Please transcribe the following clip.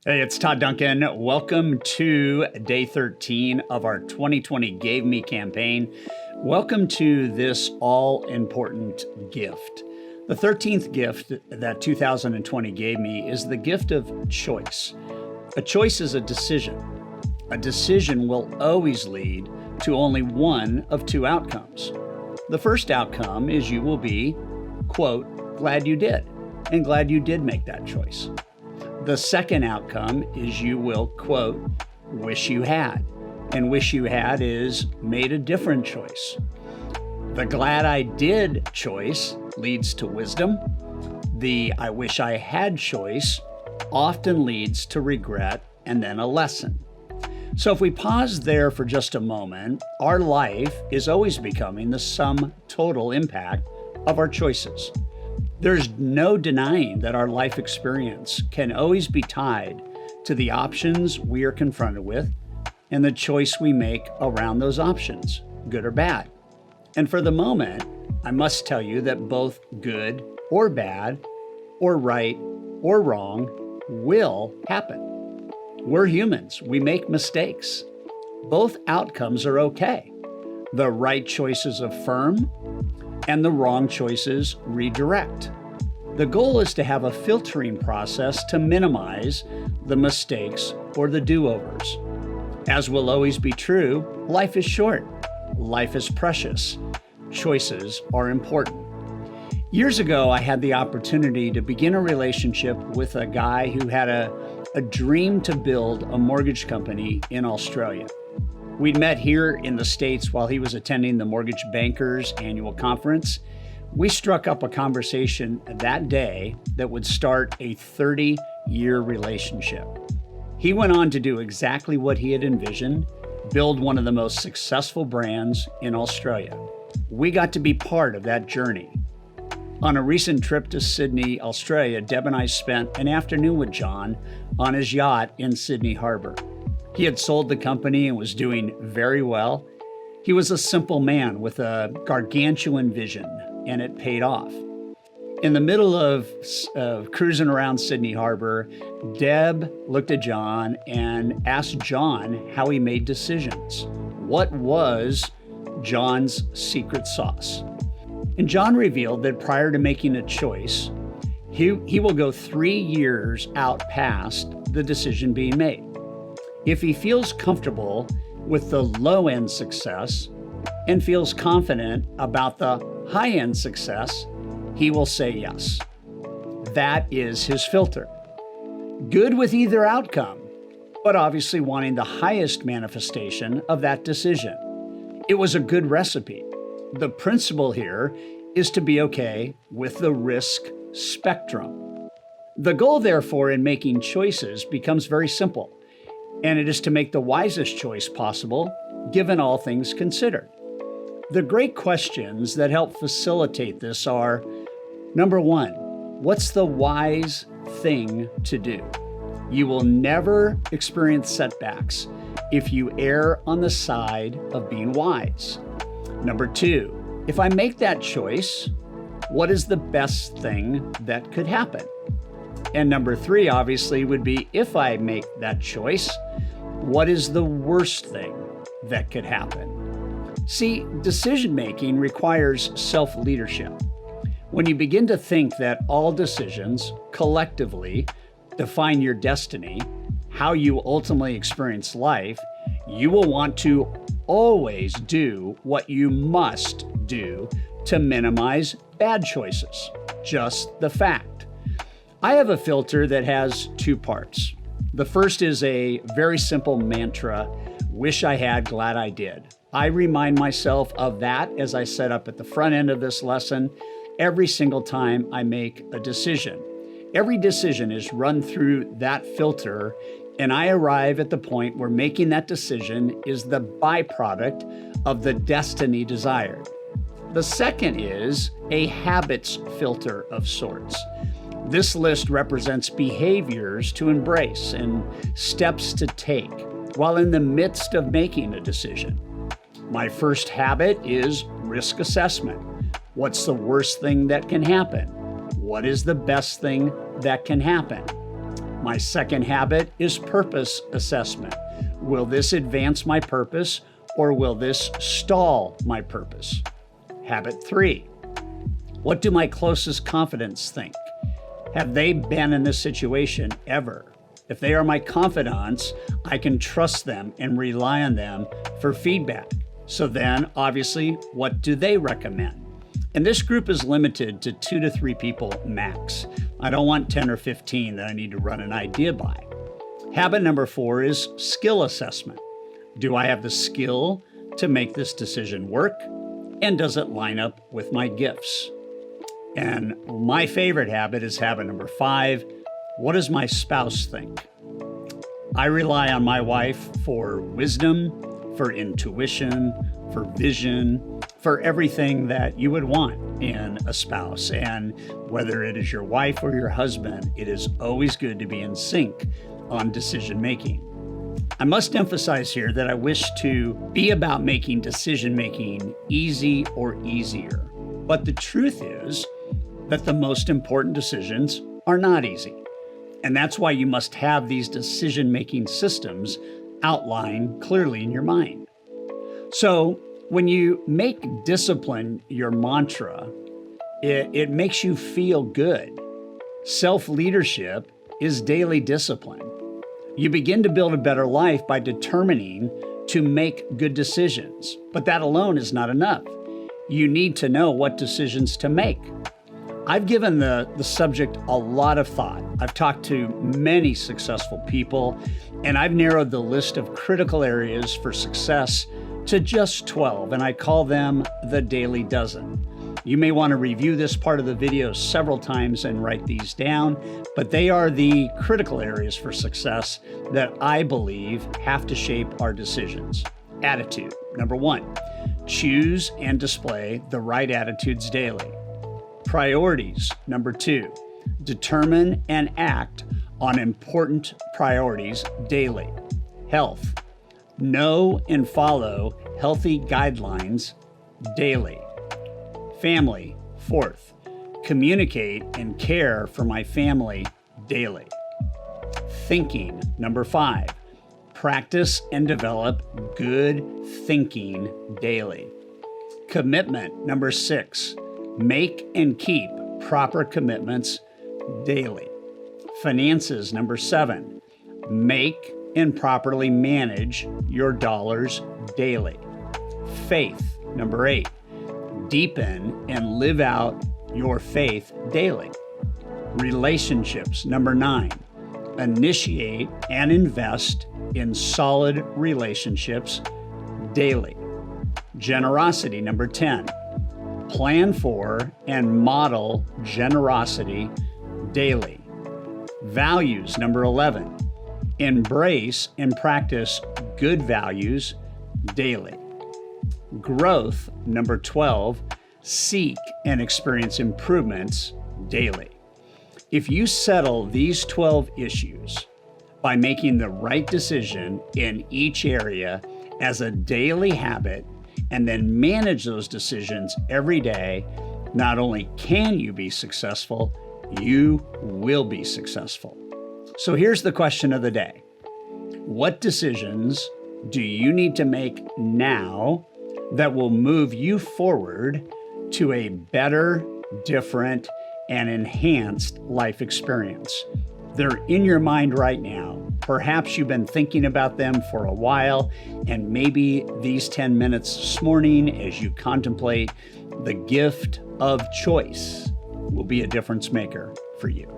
Hey, it's Todd Duncan. Welcome to day 13 of our 2020 Gave Me campaign. Welcome to this all-important gift. The 13th gift that 2020 gave me is the gift of choice. A choice is a decision. A decision will always lead to only one of two outcomes. The first outcome is you will be, quote, glad you did, and glad you did make that choice. The second outcome is you will, quote, wish you had. And wish you had is made a different choice. The glad I did choice leads to wisdom. The I wish I had choice often leads to regret and then a lesson. So if we pause there for just a moment, our life is always becoming the sum total impact of our choices. There's no denying that our life experience can always be tied to the options we are confronted with and the choice we make around those options, good or bad. And for the moment, I must tell you that both good or bad, or right or wrong, will happen. We're humans. We make mistakes. Both outcomes are okay. The right choices affirm, and the wrong choices redirect. The goal is to have a filtering process to minimize the mistakes or the do-overs. As will always be true, life is short. Life is precious. Choices are important. Years ago, I had the opportunity to begin a relationship with a guy who had a dream to build a mortgage company in Australia. We'd met here in the States while he was attending the Mortgage Bankers annual conference. We struck up a conversation that day that would start a 30-year relationship. He went on to do exactly what he had envisioned, build one of the most successful brands in Australia. We got to be part of that journey. On a recent trip to Sydney, Australia, Deb and I spent an afternoon with John on his yacht in Sydney Harbor. He had sold the company and was doing very well. He was a simple man with a gargantuan vision, and it paid off. In the middle of cruising around Sydney Harbor, Deb looked at John and asked John how he made decisions. What was John's secret sauce? And John revealed that prior to making a choice, he will go 3 years out past the decision being made. If he feels comfortable with the low-end success and feels confident about the high-end success, he will say yes. That is his filter. Good with either outcome, but obviously wanting the highest manifestation of that decision. It was a good recipe. The principle here is to be okay with the risk spectrum. The goal, therefore, in making choices becomes very simple. And it is to make the wisest choice possible, given all things considered. The great questions that help facilitate this are, number one, what's the wise thing to do? You will never experience setbacks if you err on the side of being wise. Number two, if I make that choice, what is the best thing that could happen? And number three, obviously, would be if I make that choice, what is the worst thing that could happen? See, decision-making requires self-leadership. When you begin to think that all decisions collectively define your destiny, how you ultimately experience life, you will want to always do what you must do to minimize bad choices. Just the fact. I have a filter that has two parts. The first is a very simple mantra, wish I had, glad I did. I remind myself of that as I set up at the front end of this lesson every single time I make a decision. Every decision is run through that filter, and I arrive at the point where making that decision is the byproduct of the destiny desired. The second is a habits filter of sorts. This list represents behaviors to embrace and steps to take while in the midst of making a decision. My first habit is risk assessment. What's the worst thing that can happen? What is the best thing that can happen? My second habit is purpose assessment. Will this advance my purpose or will this stall my purpose? Habit 3. What do my closest confidants think? Have they been in this situation ever? If they are my confidants, I can trust them and rely on them for feedback. So then, obviously, what do they recommend? And this group is limited to 2 to 3 people max. I don't want 10 or 15 that I need to run an idea by. Habit number 4 is skill assessment. Do I have the skill to make this decision work? And does it line up with my gifts? And my favorite habit is habit number 5. What does my spouse think? I rely on my wife for wisdom, for intuition, for vision, for everything that you would want in a spouse. And whether it is your wife or your husband, it is always good to be in sync on decision making. I must emphasize here that I wish to be about making decision making easy or easier. But the truth is that the most important decisions are not easy. And that's why you must have these decision-making systems outlined clearly in your mind. So when you make discipline your mantra, it makes you feel good. Self-leadership is daily discipline. You begin to build a better life by determining to make good decisions. But that alone is not enough. You need to know what decisions to make. I've given the subject a lot of thought. I've talked to many successful people, and I've narrowed the list of critical areas for success to just 12, and I call them the Daily Dozen. You may want to review this part of the video several times and write these down, but they are the critical areas for success that I believe have to shape our decisions. Attitude. Number 1, choose and display the right attitudes daily. Priorities. Number 2, determine and act on important priorities daily. Health. Know and follow healthy guidelines daily. Family. 4th, communicate and care for my family daily. Thinking. Number 5, practice and develop good thinking daily. Commitment. Number 6, make and keep proper commitments daily. Finances. Number 7, make and properly manage your dollars daily. Faith. Number 8, deepen and live out your faith daily. Relationships. Number 9, initiate and invest in solid relationships daily. Generosity. Number 10, plan for and model generosity daily. Values. Number 11, embrace and practice good values daily. Growth. Number 12, seek and experience improvements daily. If you settle these 12 issues by making the right decision in each area as a daily habit, and then manage those decisions every day, not only can you be successful, you will be successful. So here's the question of the day. What decisions do you need to make now that will move you forward to a better, different, and enhanced life experience? They're in your mind right now. Perhaps you've been thinking about them for a while, and maybe these 10 minutes this morning as you contemplate the gift of choice will be a difference maker for you.